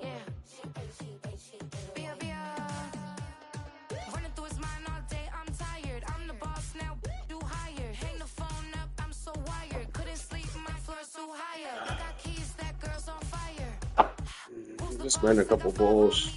Yeah. Running through his mind all day, I'm tired. I'm the boss now, do higher. Hang the phone up, I'm so wired. Couldn't sleep, my floor's too higher. I got keys, that girl's on fire. Just ran a couple balls.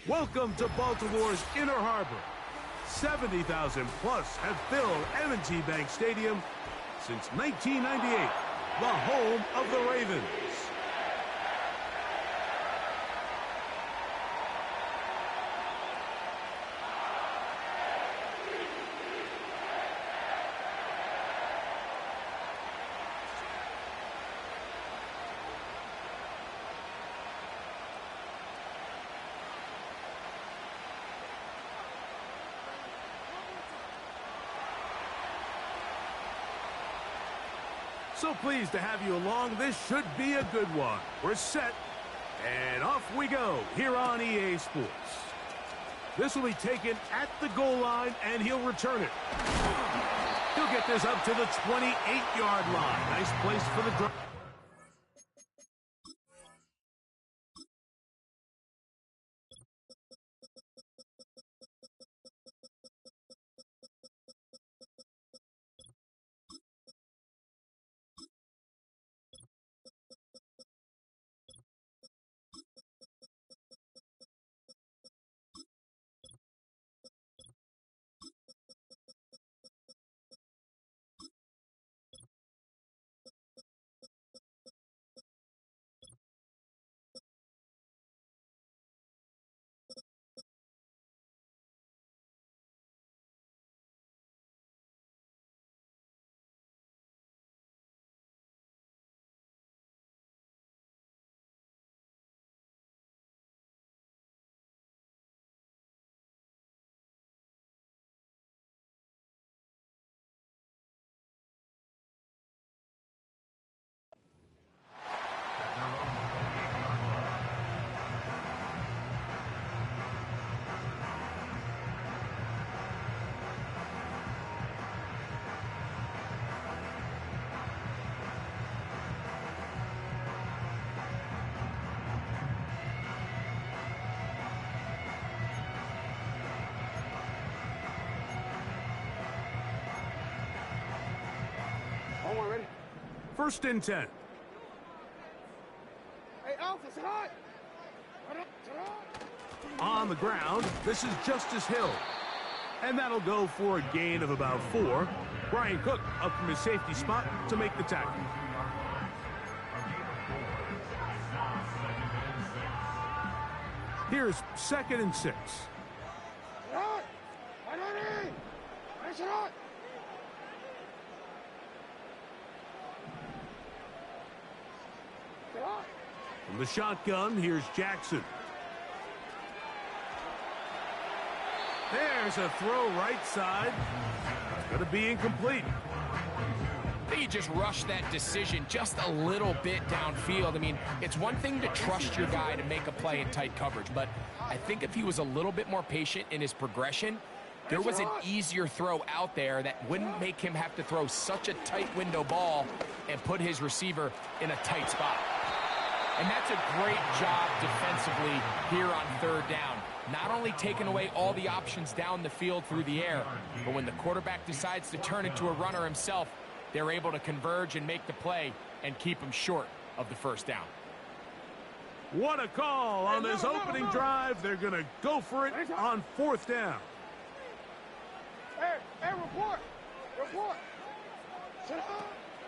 Welcome to Baltimore's Inner Harbor. 70,000 plus have filled M&T Bank Stadium since 1998, the home of the Ravens. So pleased to have you along. This should be a good one. We're set, and off we go here on EA Sports. This will be taken at the goal line, and he'll return it. He'll get this up to the 28-yard line. Nice place for the drive. Ready? First and 10. Hey, Alpha, say hi. On the ground, this is Justice Hill. And that'll go for a gain of about 4. Brian Cook up from his safety spot to make the tackle. Here's 2nd and 6. From the shotgun, here's Jackson. There's a throw right side. It's going to be incomplete. I think he just rushed that decision just a little bit downfield. I mean, it's one thing to trust your guy to make a play in tight coverage, but I think if he was a little bit more patient in his progression, there was an easier throw out there that wouldn't make him have to throw such a tight window ball and put his receiver in a tight spot. And that's a great job defensively here on 3rd down. not only taking away all the options down the field through the air, but when the quarterback decides to turn into a runner himself, they're able to converge and make the play and keep him short of the first down. What a call on this opening drive. They're going to go for it on 4th down. Hey, report.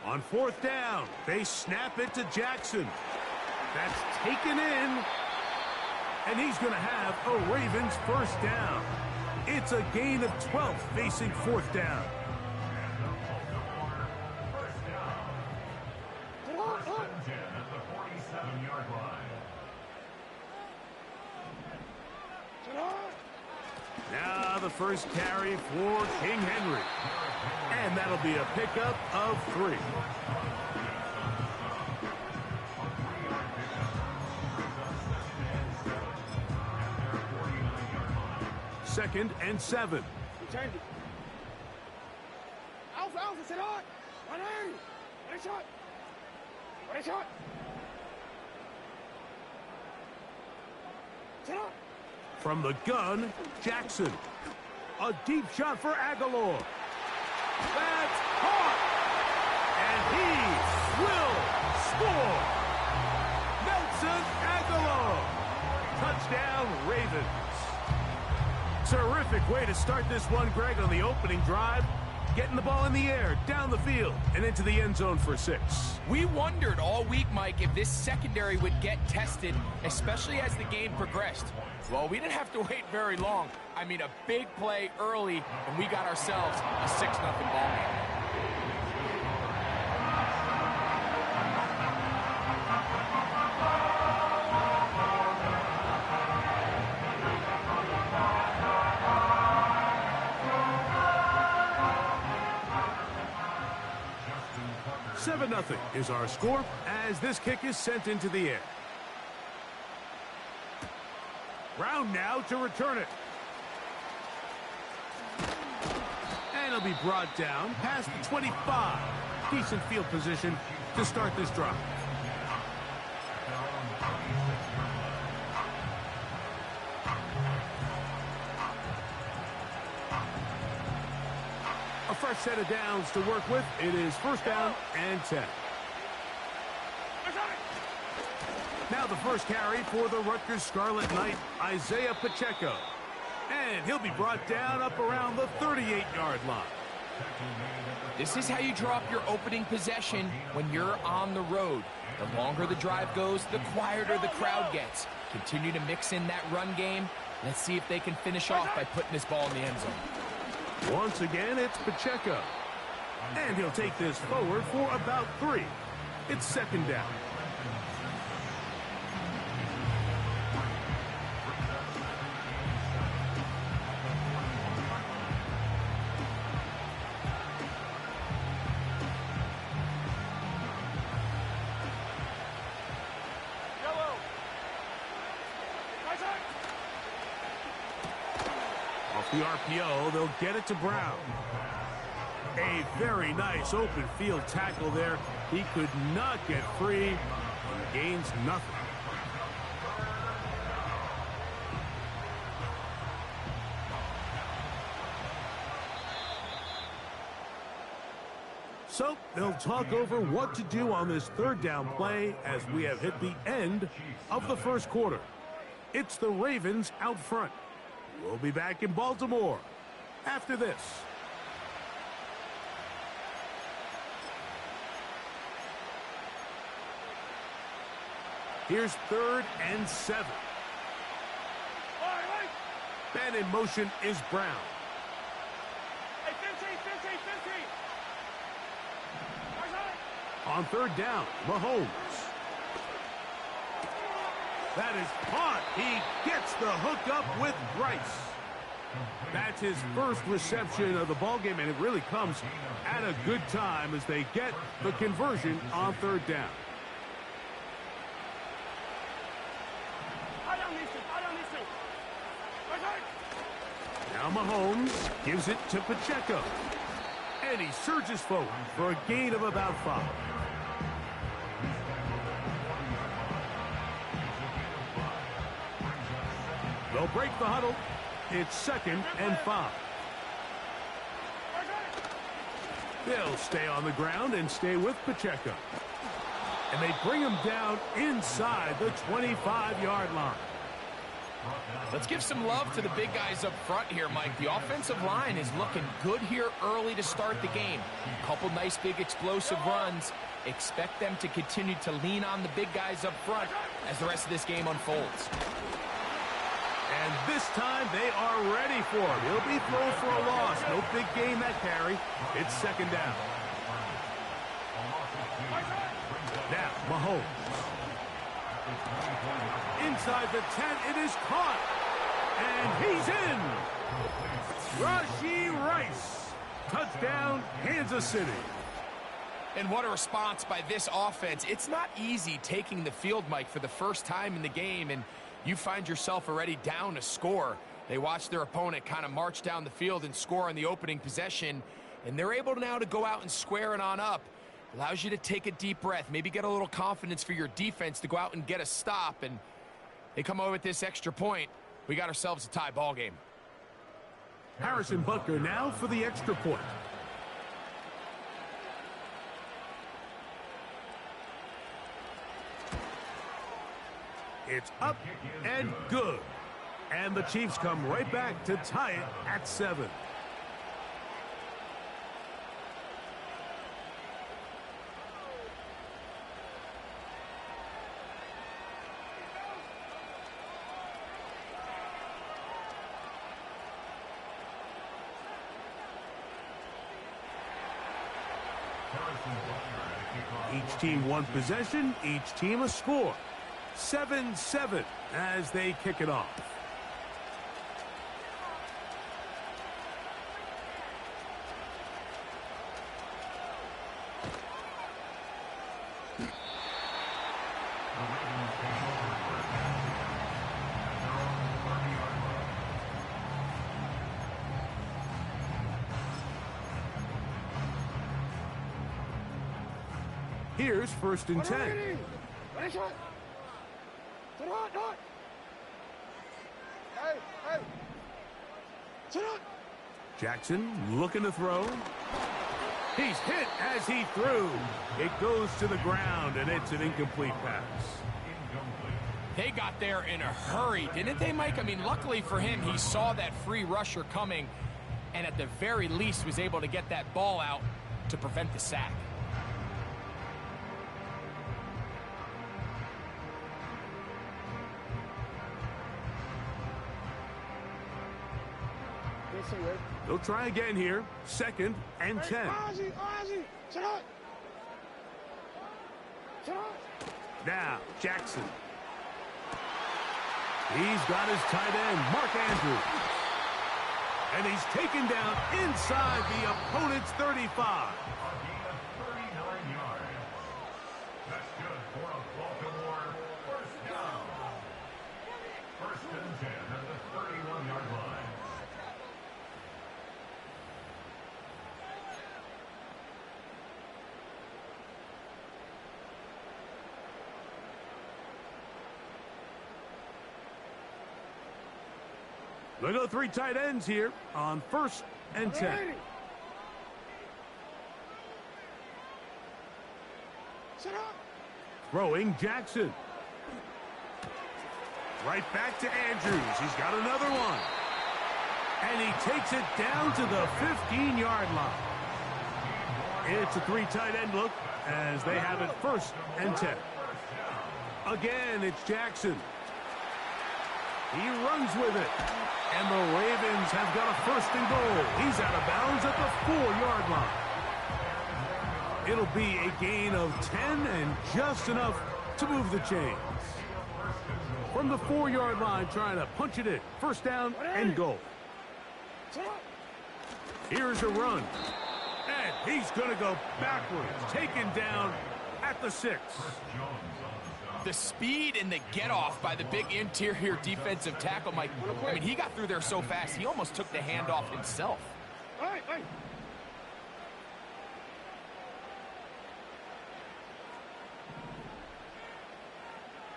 On 4th down, they snap it to Jackson. That's taken in. And he's going to have a Ravens first down. It's a gain of 12 facing 4th down. Now the first carry for King Henry. And that'll be a pickup of 3. Second and 7. Change it. Alpha, sit on. One aim. One shot. Sit on. From the gun, Jackson. A deep shot for Aguilar. That's caught. And he will score. Nelson Aguilar. Touchdown, Ravens. Terrific way to start this one, Greg, on the opening drive. Getting the ball in the air, down the field, and into the end zone for 6. We wondered all week, Mike, if this secondary would get tested, especially as the game progressed. Well, we didn't have to wait very long. I mean, a big play early, and we got ourselves a 6-0 ball game. Nothing is our score as this kick is sent into the air. Brown now to return it. And it'll be brought down past the 25. Decent field position to start this drive. A fresh set of downs to work with. It is 1st down and 10. Now the first carry for the Rutgers Scarlet Knight, Isaiah Pacheco. And he'll be brought down up around the 38-yard line. This is how you draw up your opening possession when you're on the road. The longer the drive goes, the quieter the crowd gets. Continue to mix in that run game. Let's see if they can finish off by putting this ball in the end zone. Once again, it's Pacheco. And he'll take this forward for about 3. It's 2nd down. The RPO, they'll get it to Brown. A very nice open field tackle there. He could not get free and gains nothing. So they'll talk over what to do on this 3rd down play as we have hit the end of the first quarter. It's the Ravens out front. We'll be back in Baltimore after this. Here's 3rd and 7. And in motion is Brown. Hey, 15. On 3rd down, Mahomes. That is caught. He gets the hook up with Bryce. That's his first reception of the ballgame, and it really comes at a good time as they get the conversion on 3rd down. Now Mahomes gives it to Pacheco. And he surges forward for a gain of about 5. They'll break the huddle. It's 2nd and 5. They'll stay on the ground and stay with Pacheco. And they bring him down inside the 25-yard line. Let's give some love to the big guys up front here, Mike. The offensive line is looking good here early to start the game. A couple nice big explosive runs. Expect them to continue to lean on the big guys up front as the rest of this game unfolds. And this time they are ready for him. He'll be thrown for a loss. No big gain that carry. It's 2nd down. Now, Mahomes. Inside the 10, it is caught. And he's in. Rashee Rice. Touchdown, Kansas City. And what a response by this offense. It's not easy taking the field, Mike, for the first time in the game, and you find yourself already down a score. They watch their opponent kind of march down the field and score on the opening possession, and they're able now to go out and square it on up. Allows you to take a deep breath, maybe get a little confidence for your defense to go out and get a stop, and they come over with this extra point. We got ourselves a tie ball game. Harrison Butker now for the extra point. It's up and good. And the Chiefs come right back to tie it at 7. Each team one possession, each team a score. 7-7 as they kick it off. Here's 1st and 10. Jackson looking to throw. He's hit as he threw. It goes to the ground, and it's an incomplete pass. They got there in a hurry, didn't they, Mike? I mean, luckily for him, he saw that free rusher coming, and at the very least was able to get that ball out to prevent the sack. They'll try again here. 2nd and 10. Now, Jackson. He's got his tight end, Mark Andrews. And he's taken down inside the opponent's 35. That's good for a Baltimore first down. 1st and 10 at the 31-yard line. They go 3 tight ends here on 1st and 10. Throwing Jackson. Right back to Andrews. He's got another one. And he takes it down to the 15-yard line. It's a 3 tight end look as they have it 1st and 10. Again, it's Jackson. He runs with it. And the Ravens have got a 1st and goal. He's out of bounds at the 4-yard line. It'll be a gain of 10 and just enough to move the chains. From the 4-yard line, trying to punch it in. 1st down and goal. Here's a run. And he's going to go backwards. Taken down at the 6. The speed and the get-off by the big interior defensive tackle, Mike. I mean, he got through there so fast, he almost took the handoff himself. Hey.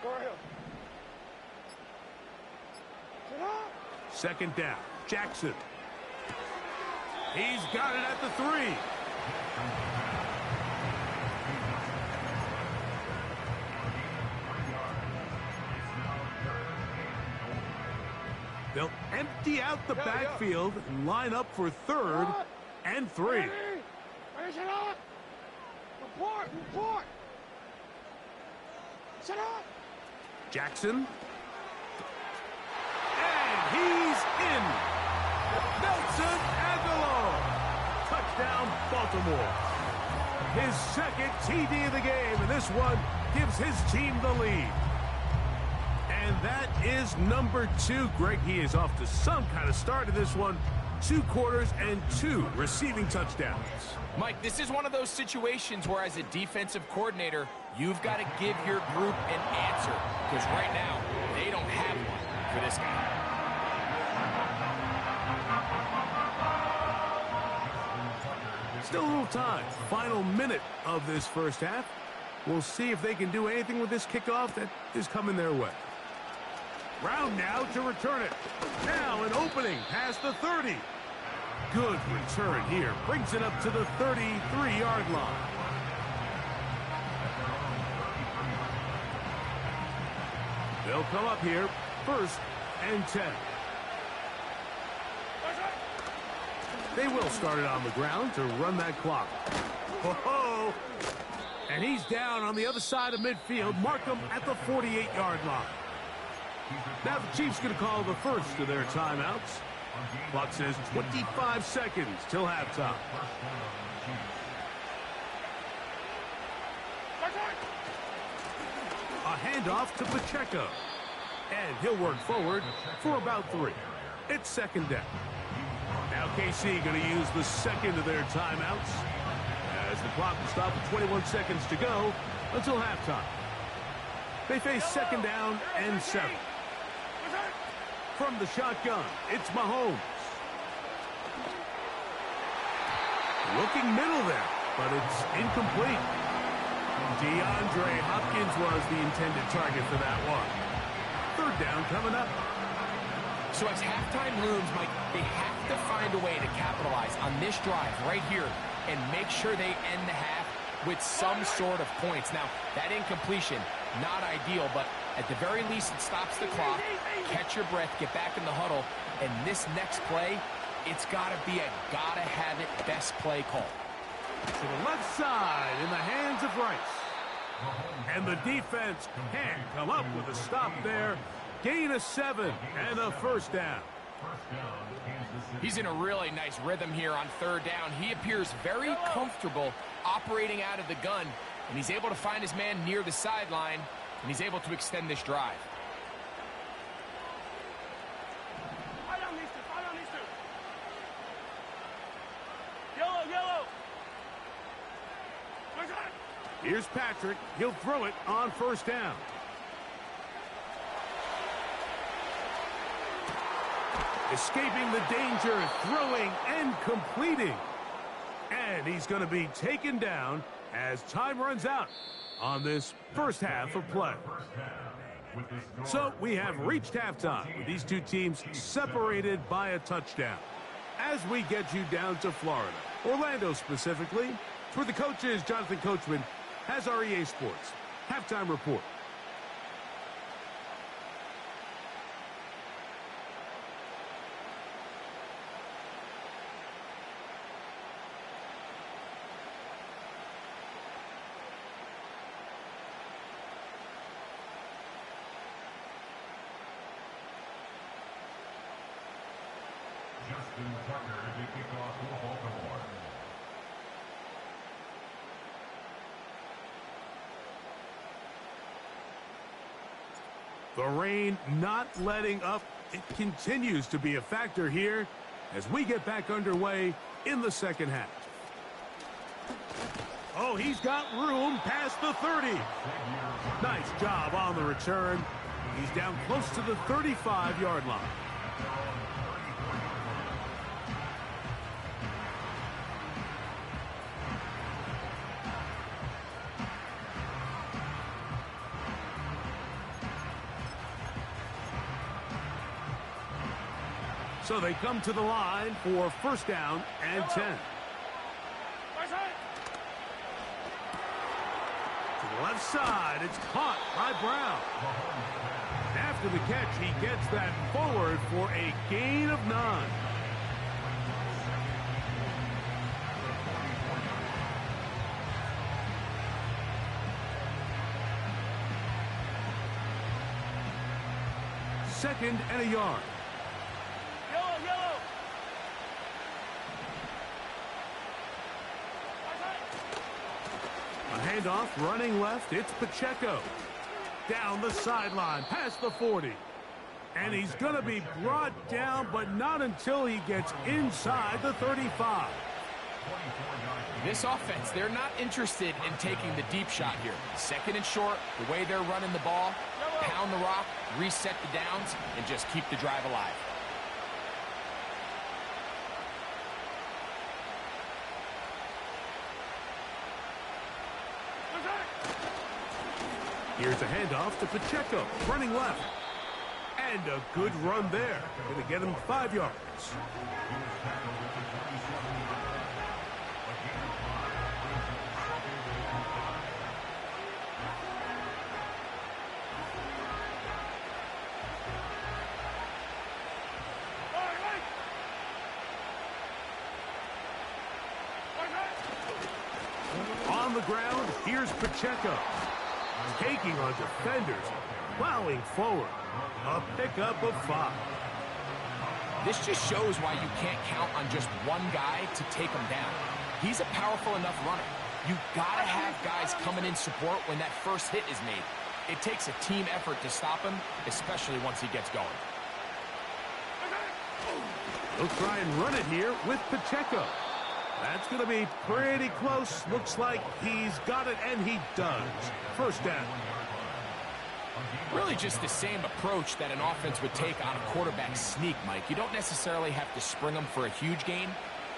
Go ahead. Sit up. Second down. Jackson. He's got it at the 3. They'll empty out the backfield and line up for 3rd and 3. Report! Set up! Jackson. And he's in. Nelson Aguilar. Touchdown, Baltimore. His second TD of the game, and this one gives his team the lead. And that is number 2. Greg, he is off to some kind of start in this one. 2 quarters and 2 receiving touchdowns. Mike, this is one of those situations where as a defensive coordinator, you've got to give your group an answer. Because right now, they don't have one for this guy. Still a little time. Final minute of this first half. We'll see if they can do anything with this kickoff that is coming their way. Brown now to return it. Now an opening past the 30. Good return here. Brings it up to the 33-yard line. They'll come up here. 1st and 10. They will start it on the ground to run that clock. Ho-ho! And he's down on the other side of midfield. Mark him at the 48-yard line. Now the Chiefs going to call the first of their timeouts. Clock says 25 seconds till halftime. A handoff to Pacheco. And he'll work forward for about 3. It's 2nd down. Now KC going to use the second of their timeouts as the clock will stop with 21 seconds to go until halftime. They face 2nd down and 7. From the shotgun, it's Mahomes. Looking middle there, but it's incomplete. DeAndre Hopkins was the intended target for that one. 3rd down coming up. So as halftime looms, Mike, they have to find a way to capitalize on this drive right here and make sure they end the half with some sort of points. Now, that incompletion, not ideal, but at the very least, it stops the clock. Catch your breath, get back in the huddle, and this next play, it's got to be a gotta-have-it best play call. To the left side in the hands of Rice. And the defense can't come up with a stop there. Gain of 7 and a 1st down. He's in a really nice rhythm here on 3rd down. He appears very comfortable operating out of the gun, and he's able to find his man near the sideline, and he's able to extend this drive. Yellow! Here's Patrick. He'll throw it on 1st down. Escaping the danger, throwing and completing. And he's going to be taken down as time runs out on this first half of play. So we have reached halftime with these two teams separated by a touchdown. As we get you down to Florida, Orlando specifically, for the coaches, Jonathan Coachman has our EA Sports halftime report. The rain not letting up. It continues to be a factor here as we get back underway in the second half. Oh, he's got room past the 30. Nice job on the return. He's down close to the 35-yard line. So they come to the line for first down and 10. To the left side, it's caught by Brown. After the catch, he gets that forward for a gain of 9. Second and a yard. Yellow. A handoff, running left, it's Pacheco. Down the sideline, past the 40. And he's going to be brought down, but not until he gets inside the 35. This offense, they're not interested in taking the deep shot here. Second and short, the way they're running the ball, pound the rock, reset the downs, and just keep the drive alive. Here's a handoff to Pacheco, running left. And a good run there. Going to get him 5 yards. On the ground, here's Pacheco. Taking on defenders, plowing forward. A pickup of 5. This just shows why you can't count on just one guy to take him down. He's a powerful enough runner. You gotta have guys coming in support when that first hit is made. It takes a team effort to stop him, especially once he gets going. He'll try and run it here with Pacheco. That's going to be pretty close. Looks like he's got it, and he does. First down. Really just the same approach that an offense would take on a quarterback sneak, Mike. You don't necessarily have to spring them for a huge gain.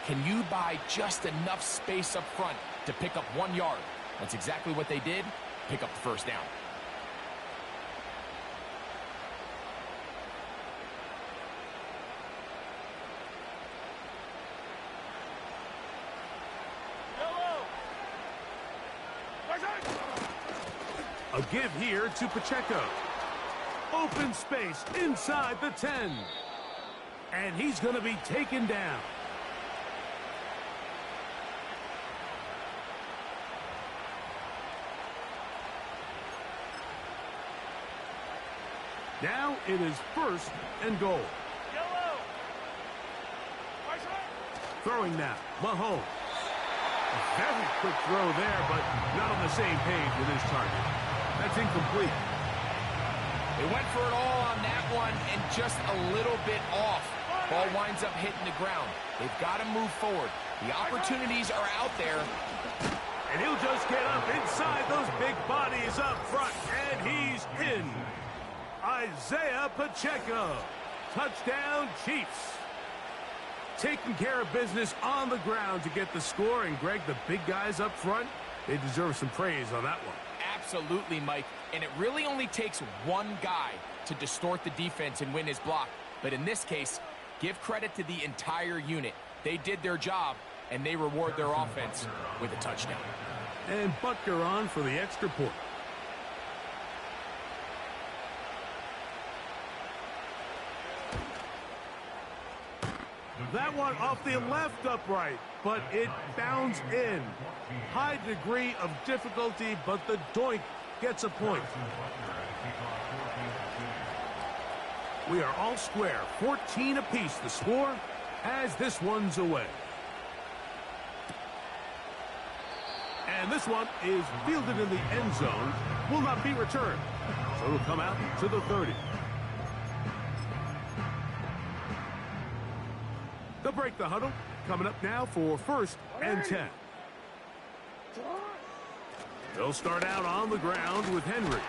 Can you buy just enough space up front to pick up 1 yard? That's exactly what they did. Pick up the first down. A give here to Pacheco. Open space inside the 10. And he's going to be taken down. Now it is first and goal. Throwing now, Mahomes. A very quick throw there, but not on the same page with his target. That's incomplete. They went for it all on that one and just a little bit off. Ball winds up hitting the ground. They've got to move forward. The opportunities are out there. And he'll just get up inside those big bodies up front. And he's in. Isaiah Pacheco. Touchdown, Chiefs. Taking care of business on the ground to get the score. And, Greg, the big guys up front, they deserve some praise on that one. Absolutely, Mike. And it really only takes one guy to distort the defense and win his block. But in this case, give credit to the entire unit. They did their job, and they reward their offense with a touchdown. And Butker on for the extra point. That one off the left upright, but it bounds in. High degree of difficulty, but the doink gets a point. We are all square, 14 apiece the score as this one's away. And this one is fielded in the end zone, will not be returned. So it'll come out to the 30. They'll break the huddle. Coming up now for first and 10. They'll start out on the ground with Henry.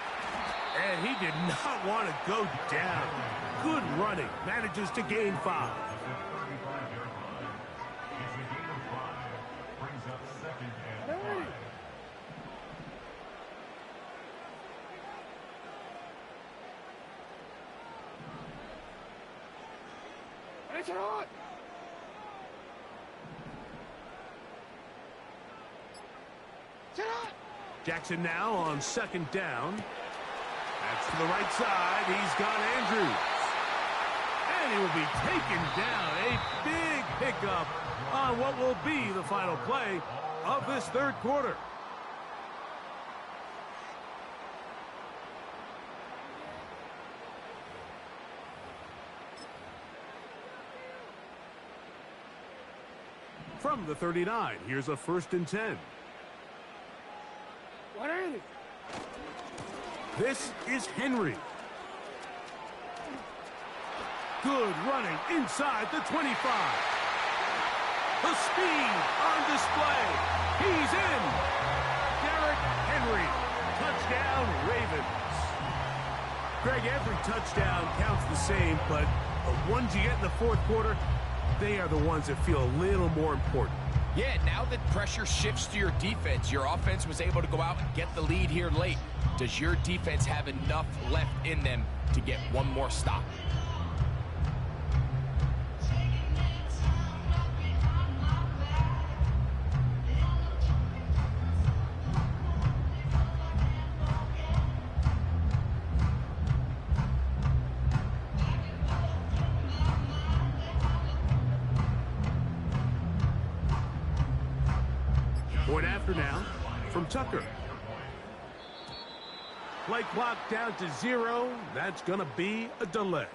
And he did not want to go down. Good running. Manages to gain 5. Jackson now on second down. That's to the right side. He's got Andrews. And he will be taken down. A big pickup on what will be the final play of this third quarter. From the 39, here's a 1st and 10. This is Henry. Good running inside the 25. The speed on display. He's in. Derrick Henry. Touchdown, Ravens. Greg, every touchdown counts the same, but the ones you get in the fourth quarter, they are the ones that feel a little more important. Yeah, now that pressure shifts to your defense, your offense was able to go out and get the lead here late. Does your defense have enough left in them to get one more stop? Point after now from Tucker. Play clock down to 0. That's going to be a delay.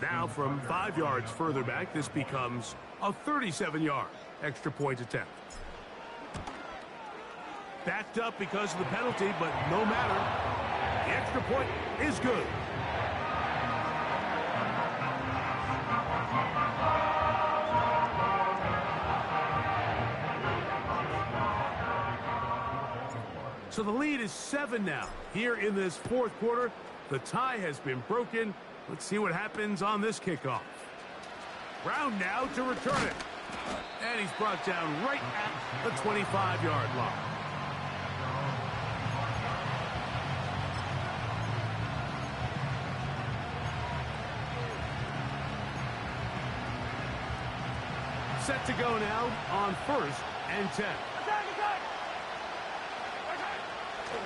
Now from 5 yards further back, this becomes a 37-yard extra point attempt. Backed up because of the penalty, but no matter. The extra point is good. So the lead is 7 now. Here in this fourth quarter, the tie has been broken. Let's see what happens on this kickoff. Brown now to return it. And he's brought down right at the 25-yard line. Set to go now on 1st and 10.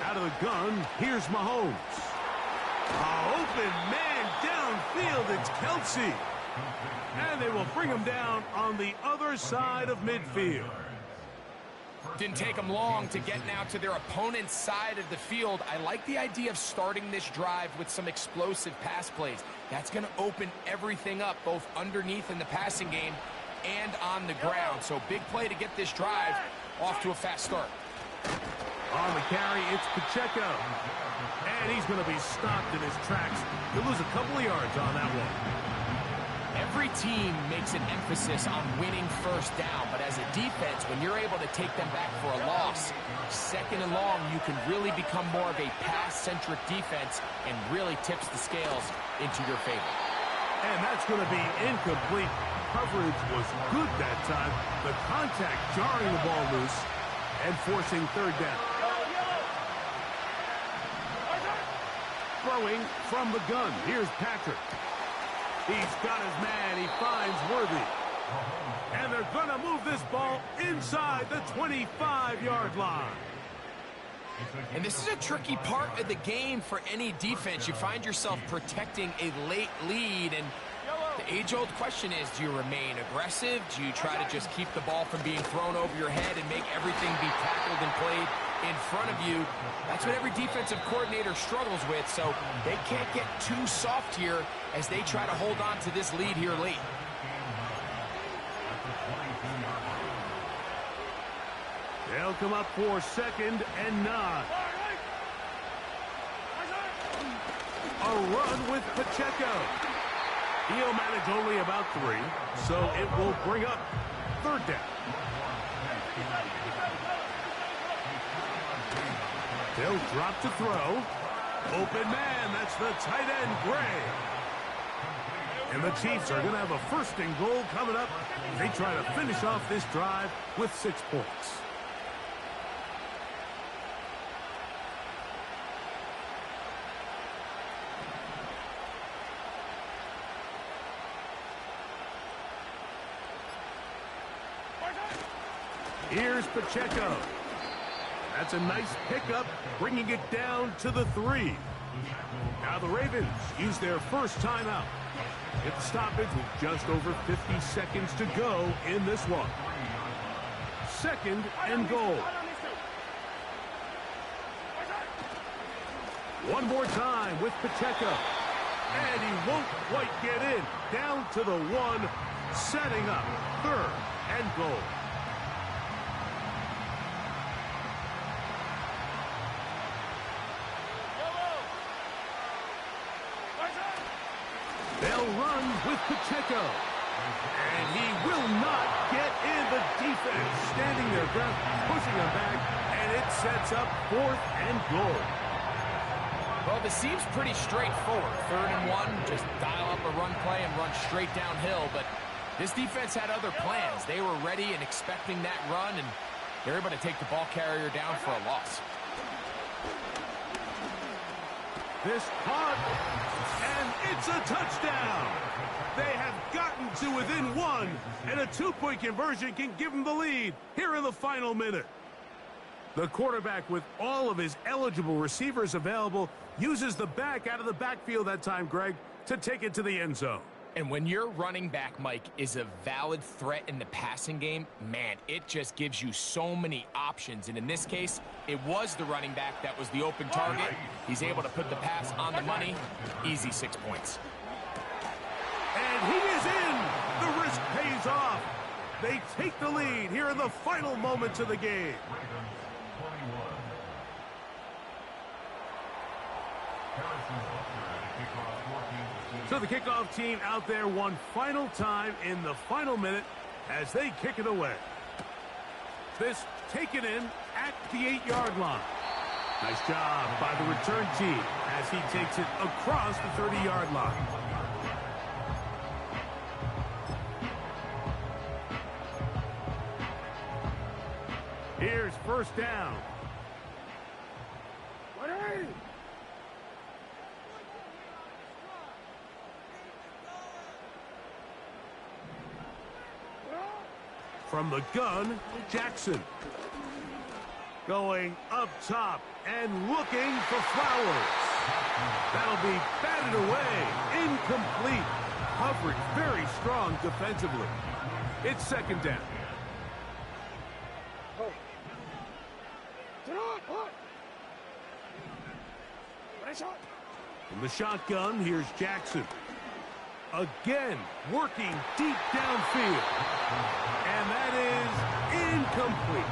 Out of the gun, here's Mahomes. Open man downfield, it's Kelsey. And they will bring him down on the other side of midfield. Didn't take them long to get now to their opponent's side of the field. I like the idea of starting this drive with some explosive pass plays. That's going to open everything up, both underneath in the passing game and on the ground. So big play to get this drive off to a fast start. On the carry, it's Pacheco. And he's going to be stopped in his tracks. He'll lose a couple of yards on that one. Every team makes an emphasis on winning first down, but as a defense, when you're able to take them back for a loss, 2nd and long, you can really become more of a pass-centric defense and really tips the scales into your favor. And that's going to be incomplete. Coverage was good that time. The contact jarring the ball loose and forcing 3rd down. Throwing from the gun. Here's Patrick. He's got his man. He finds Worthy. And they're going to move this ball inside the 25-yard line. And this is a tricky part of the game for any defense. You find yourself protecting a late lead, and the age-old question is, do you remain aggressive? Do you try to just keep the ball from being thrown over your head and make everything be tackled and played in front of you? That's what every defensive coordinator struggles with, so they can't get too soft here as they try to hold on to this lead here late. They'll come up for 2nd and 9. A run with Pacheco. He'll manage only about 3, so it will bring up 3rd down. They'll drop to throw. Open man, that's the tight end, Gray. And the Chiefs are going to have a 1st and goal coming up. They try to finish off this drive with 6 points. Here's Pacheco. That's a nice pickup, bringing it down to the 3. Now the Ravens use their first timeout. Get the stoppage with just over 50 seconds to go in this one. 2nd and goal. One more time with Pacheco. And he won't quite get in. Down to the 1, setting up 3rd and goal. They'll run with Pacheco. And he will not get in. The defense standing their ground, pushing him back, and it sets up 4th and goal. Well, this seems pretty straightforward. 3rd and 1, just dial up a run play and run straight downhill. But this defense had other plans. They were ready and expecting that run, and they're able to take the ball carrier down for a loss. This caught, and it's a touchdown. They have gotten to within 1, and a 2-point conversion can give them the lead here in the final minute. The quarterback, with all of his eligible receivers available, uses the back out of the backfield that time, Greg, to take it to the end zone. And when your running back, Mike, is a valid threat in the passing game, man, it just gives you so many options. And in this case, it was the running back that was the open target. He's able to put the pass on the money. Easy 6 points. And he is in. The risk pays off. They take the lead here in the final moments of the game. So the kickoff team out there one final time in the final minute as they kick it away. This taken in at the 8-yard line. Nice job by the return team as he takes it across the 30-yard line. Here's 1st down. From the gun, Jackson. Going up top and looking for Flowers. That'll be batted away. Incomplete. Coverage very strong defensively. It's 2nd down. From the shotgun, here's Jackson. Again, working deep downfield. And that is incomplete.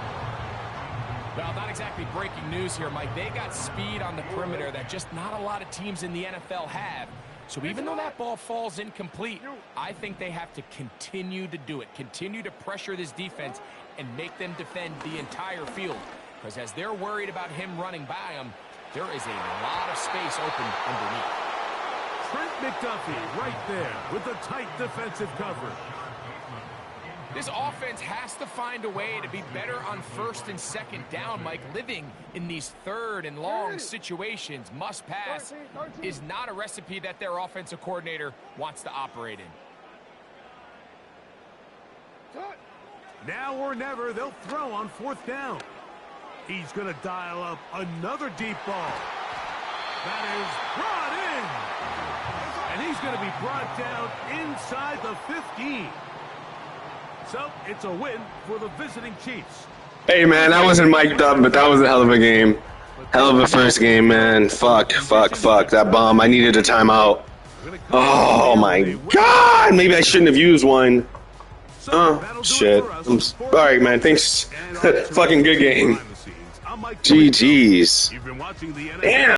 Well, not exactly breaking news here, Mike. They got speed on the perimeter that just not a lot of teams in the NFL have. So even though that ball falls incomplete, I think they have to continue to do it. Continue to pressure this defense and make them defend the entire field. Because as they're worried about him running by them, there is a lot of space open underneath. Trent McDuffie right there with the tight defensive coverage. This offense has to find a way to be better on 1st and 2nd down, Mike. Living in these 3rd and long situations, must pass, is not a recipe that their offensive coordinator wants to operate in. Now or never, they'll throw on 4th down. He's going to dial up another deep ball. That is brought in. And he's going to be brought down inside the 15. So it's a win for the visiting Chiefs. Hey, man, that wasn't mic'd up, but that was a hell of a game. Hell of a first game, man. Fuck. That bomb. I needed a timeout. Oh, my God. Maybe I shouldn't have used one. Oh, shit. All right, man. Thanks. Fucking good game. GG's. Damn.